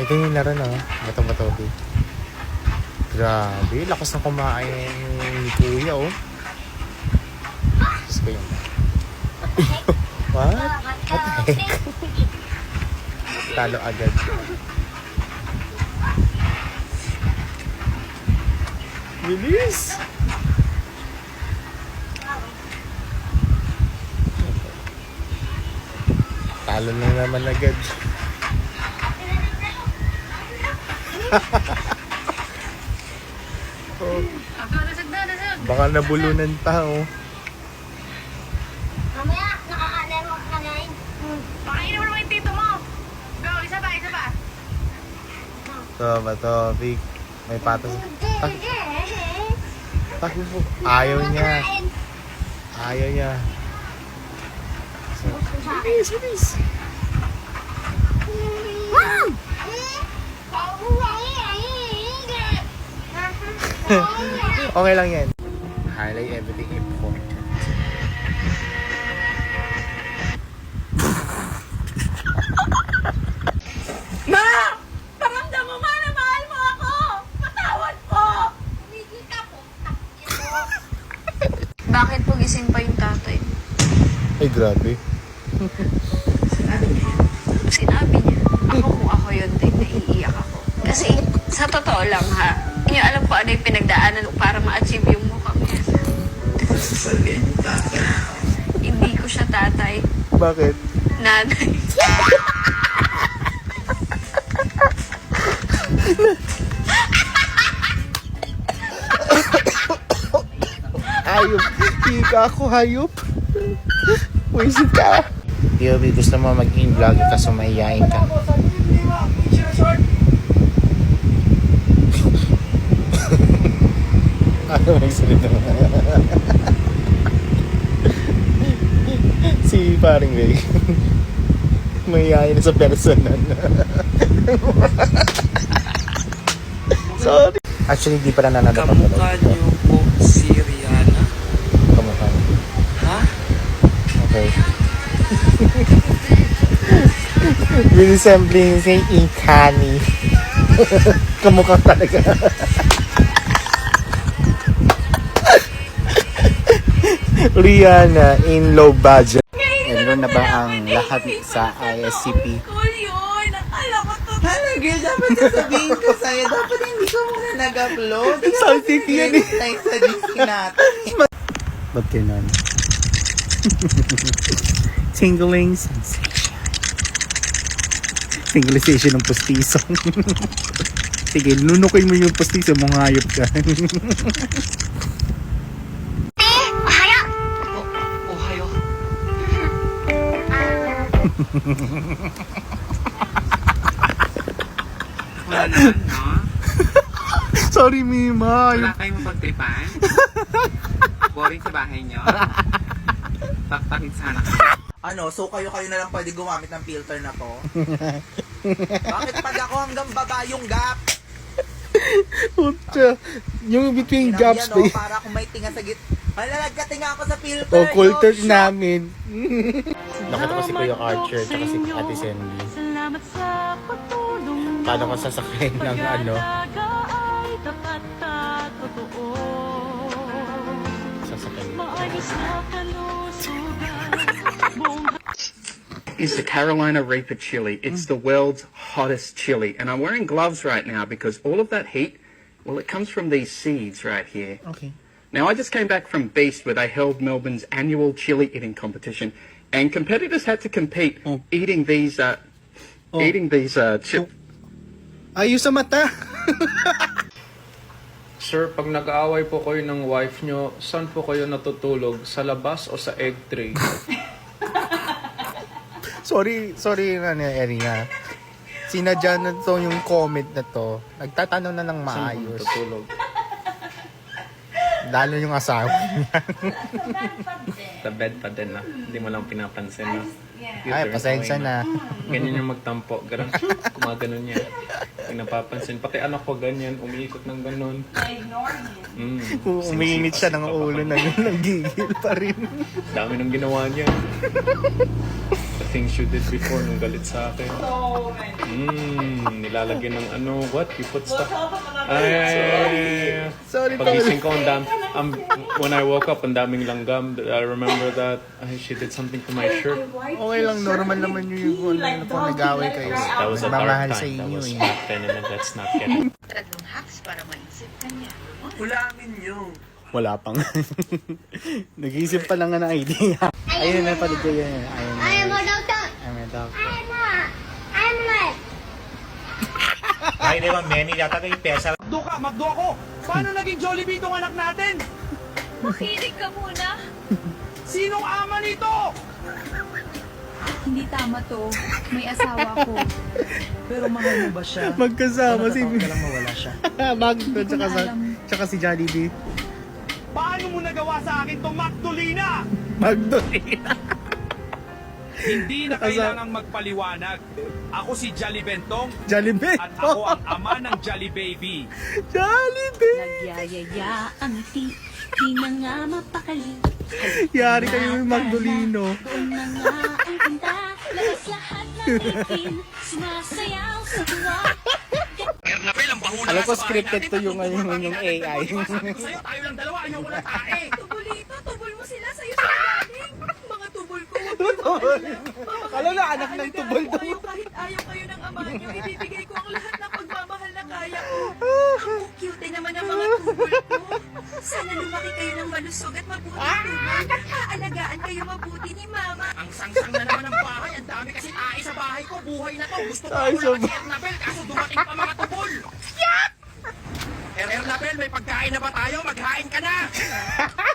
Ito yung laro na, bato-bato. Grabe, lakas na kumain ni Kuya, oh. Diyos ko yun. What? What the heck? Talo agad. Bilis! Talo na naman agad. Oh. Baka nabulunan pa, oh. Mamaya, nakakanan mo kagain. Pakainin mo naman yung tito mo. Go, isa ba, isa ba? Ito ba to, Vic? May patas. Takbo. Ayaw niya. Ayaw niya. Bilis, bilis. Okay lang yan. Highlight everything important. Ma! Paramdam mo ma na mahal mo ako! Patawad po! Migil ka po. Bakit po gising pa yung tatay? Ay, grabe. Sinabi niya, kung ako yun din, naiiyak ako. Kasi sa totoo lang ha, hindi alam ko ano yung pinagdaanan ko para ma-achieve yung mukhang yan. Sasabihin yung tatay. Hindi ko siya tatay, Bakit? nanay. Hayop. Ika ako, hayop. Wisit ka. POV, gusto mo maging vlog kaso mahihain ka. Ano magsalita? Si paring Ray. Mahihain na sa personal. Sorry. Actually, di pa na nanadapag. Kamukha niyo po si Rihanna? Kamukha niyo. Ha? Okay. Resembling si Ikani. Kamukha talaga. Rihanna in low budget. Meron na ba ang lahat sa ISCP? Cool yun! Akala ko to. Halagay, dapat sasabihin ko sa'yo. Dapat hindi ka muna nag-upload. Something yan eh. Tayo sa Disney natin. Ba't ganun? Tingling sensation. Tinglisation ng postiso. Sige, nunukin mo yung postiso, mga hayop ka. Ohayo. Wala naman, no? Sorry, Mima. Wala kayong mapagtripan? Boring sa bahay nyo? Taktakin sana kayo. Ano, so kayo na lang pwede gumamit ng filter na to? Bakit pag ako hanggang baba yung gap? Pucha. Yung between gaps Yan, ba para kung may tinga sa git. Nagkatinga ako sa filter. o culture Yo, namin. Nakita ko si Kuya Archer at si Ate Sandy. Paano ko sasakay ng ano? Sasakay. Is the Carolina Reaper chili. It's the world's hottest chili. And I'm wearing gloves right now because all of that heat, well, it comes from these seeds right here. Okay. Now, I just came back from Beast where they held Melbourne's annual chili eating competition. And competitors had to compete eating these, chili. Ayos sa mata. Sir, pag nag-aaway po kayo ng wife nyo, saan po kayo natutulog? Sa labas o sa egg tray? sorry na ni Erina. Sinadya na to yung comment na to. Nagtatanong na ng Saan po maayos. natutulog? Lalo yung asawa niya. Sa bed pa din na. Hindi mo lang pinapansin na. Ay, pasensya na. Ganyan yung magtampo. Ganun, kumaganon niya. Yung napapansin. Pati anak ko ganyan, umiikot ng ganun. Umiinit siya ng ulo na nagigil pa rin. Dami nang ginawa niya. things you did before nung galit sa akin. Nilalagyan ng ano, what? You put stuff... Ay, Sorry, pagising ko, when I woke up, ang daming langgam. I remember that she did something to my shirt. Okay lang, normal naman yung kung nag-away kayo. That was a Nagmamahal dark sa time. That inyo was eh. not feminine. That's not getting. Tatlong hacks para maisip ka niya. Ulamin nyo. Wala pang. Nag-iisip pa lang nga ng idea. Ayun na pala ko yan. I am a doctor. I'm a doctor. I'm like. Ay, di ba, Manny, yata kayo pesa. Magdo ka, magdo ako! Paano naging Jollibee itong anak natin? Makinig ka muna. Sinong ama nito? Hindi tama to. May asawa ko. Pero mahal mo ba siya? Magkasama si Natatakot ka lang mawala siya. Magdo Hindi ko na alam. tsaka si Jollibee. Paano mo nagawa sa akin tong Magdolina? Magdo. Hindi na kailangang magpaliwanag. Ako si Jolly Bentong Jollibee. at ako ang ama ng Jolly Baby. Jollibee. Nagyayaya ang di na nga mapakali. Yari kayo yung Magdolino. Doon na nga ang ganda. Labas lahat ng ngipin. Sumasayaw sa tuwa. Alam ko scripted to yung AI. Sa'yo tayo lang dalawa, ayaw ko na tae. Tubulito, tubol mo sila sa'yo sa galing. Mga tubol ko. Alam na, anak ng tubol to. Kahit ayaw kayo ng ama niyo, ibibigay ko ang lahat ng pagmamahal na kaya ko. Ang cute naman ang mga tubol ko. Sana lumaki kayo ng malusog at mabuti tubol. Aalagaan kayo mabuti ni mama. Ang sangsang na naman ng bahay, ang dami kasi tae sa bahay ko. Buhay na to, gusto ko Ay, ako so- lang si Ernabel, kaso dumating pa mga tubol. Ernabel, may pagkain na ba tayo? Maghain ka na!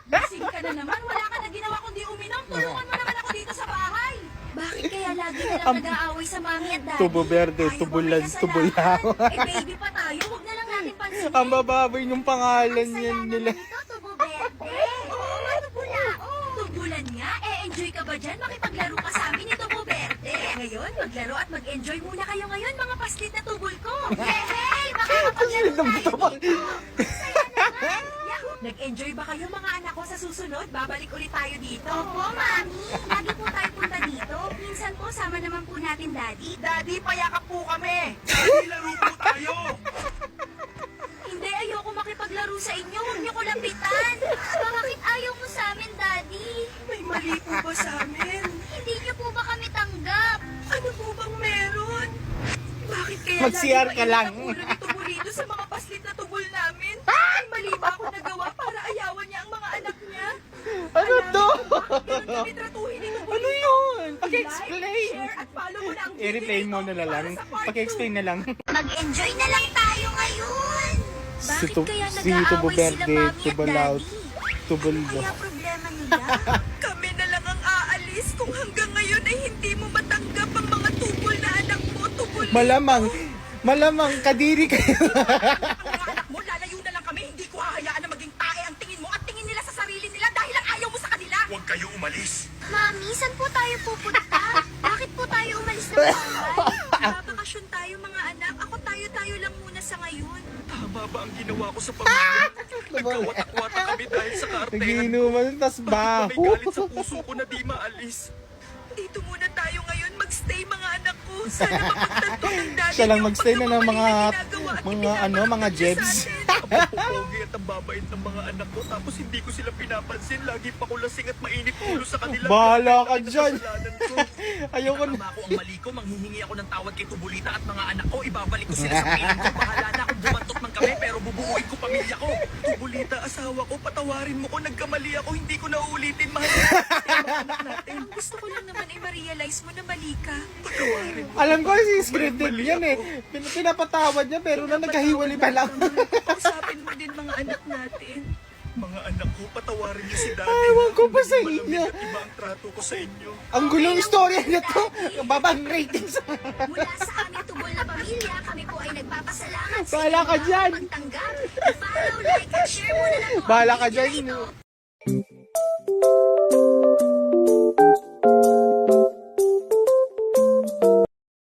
Lasing ka na naman, wala ka na ginawa kundi uminom. Tulungan mo naman ako dito sa bahay. Bakit kaya lagi na lang nag-aaway sa mami at daddy? Tubo verde, Ayaw tubulan, ba may kasalanan? tubulaw. Eh baby pa tayo, huwag na lang natin pansinin. Ang bababoy ng pangalan yan nila. Ito, tubo verde. Oo nga, tubulao. Tubulan nga, enjoy ka ba dyan? Makipaglaro ka sa amin ni Tubo Verde. Ngayon, maglaro at mag-enjoy muna kayo ngayon, mga paslit na tubol ko. Hey, makakapaglaro tayo dito. Saya naman. Yahoo! Nag-enjoy ba kayo mga anak ko sa susunod? Babalik ulit tayo dito. Opo, mami. Lagi po tayo punta dito. Minsan po, sama naman po natin daddy. Daddy, payakap po kami! Daddy, laro po tayo! Hindi, ayoko makipaglaro sa inyo. Huwag niyo ko lapitan. Bakit ayaw mo sa amin, Daddy? May mali po ba sa amin? Hindi niyo po ba kami tanggap? Ano po bang meron? Bakit kaya Mag-CR ka lang. ang ulo ni Tubulito sa mga paslit na tubol namin? Ay, mali ba ako nagawa para ayawan niya ang mga anak niya? Ano to? Ganun kami tratuhin ni Tubulito. Ano yun? Like, Paki-explain. share, at follow mo na ang video I-replay mo nito na lang. para sa part Paki-explain na lang. Mag-enjoy na lang tayo ngayon. Bakit kaya Si Tubo nag-aaway sila Verde, mami at Tubulaw, daddy? Tubuldo. Kaya problema nila. Kami na lang ang aalis kung hanggang ngayon ay hindi mo matanggap ang mga tubol na anak mo, Tubulito. Malamang, kadiri kayo. Ang mga anak mo, lalayo na lang kami. Hindi ko hahayaan na maging tae ang tingin mo at tingin nila sa sarili nila dahil lang ayaw mo sa kanila. Huwag kayo umalis! Mami, saan po tayo pupunta? Bakit po tayo umalis ng bahay? Babakasyon tayo mga anak. Ako tayo lang muna sa ngayon. Tama ba ang ginawa ko sa pamilya? Nagkawatak-wata kami dahil sa kaartehan. Nagiinuman, tas May baho. galit sa puso ko na di maalis. Dito muna tayo ngayon. Magstay mga anak ko. Sana mapagtanto ng daddy Siya lang niyo magstay pag na ng mali mga- na ginagawa at mga ipinapakita ano, mga niyo jebs. sa atin. Ang pupogi at ang babait ng mga anak ko. Tapos hindi ko sila pinapansin. Lagi pa ko lasing at mainit ulo sa kanila. Bahala ka Ang dyan. kasalanan ko. Ayoko na. Tama ko ang mali ko. Manghihingi ako ng tawad kay Tubulita at mga anak ko. Ibabalik ko sila sa piling ko. Bahala na kung bumantot man kami. Pero bubuuin ko pamilya ko. Tubulita, asawa ko. Patawarin mo ko. Nagkamali ako. Hindi ko na uulitin. Mahal ko mga anak natin. Ang gusto ko lang naman ay ma-realize mo na mali ka. Patawarin mo. Alam ko si scripted yan eh. Pinapatawad niya pero na nagkahiwalay pa lang. Kausapin mo din mga anak natin. Mga anak ko, patawarin niyo si Daddy. Ewan ko pa sa Malamig inyo. at iba ang trato ko sa inyo. Ang gulong istorya na to. Babang ratings. Mula sa aming tubol na pamilya, kami po ay nagpapasalamat sa Bahala ka inyo dyan. pagtanggap. Follow, like, at share mo na lang po ang Bahala ka video dyan. ito.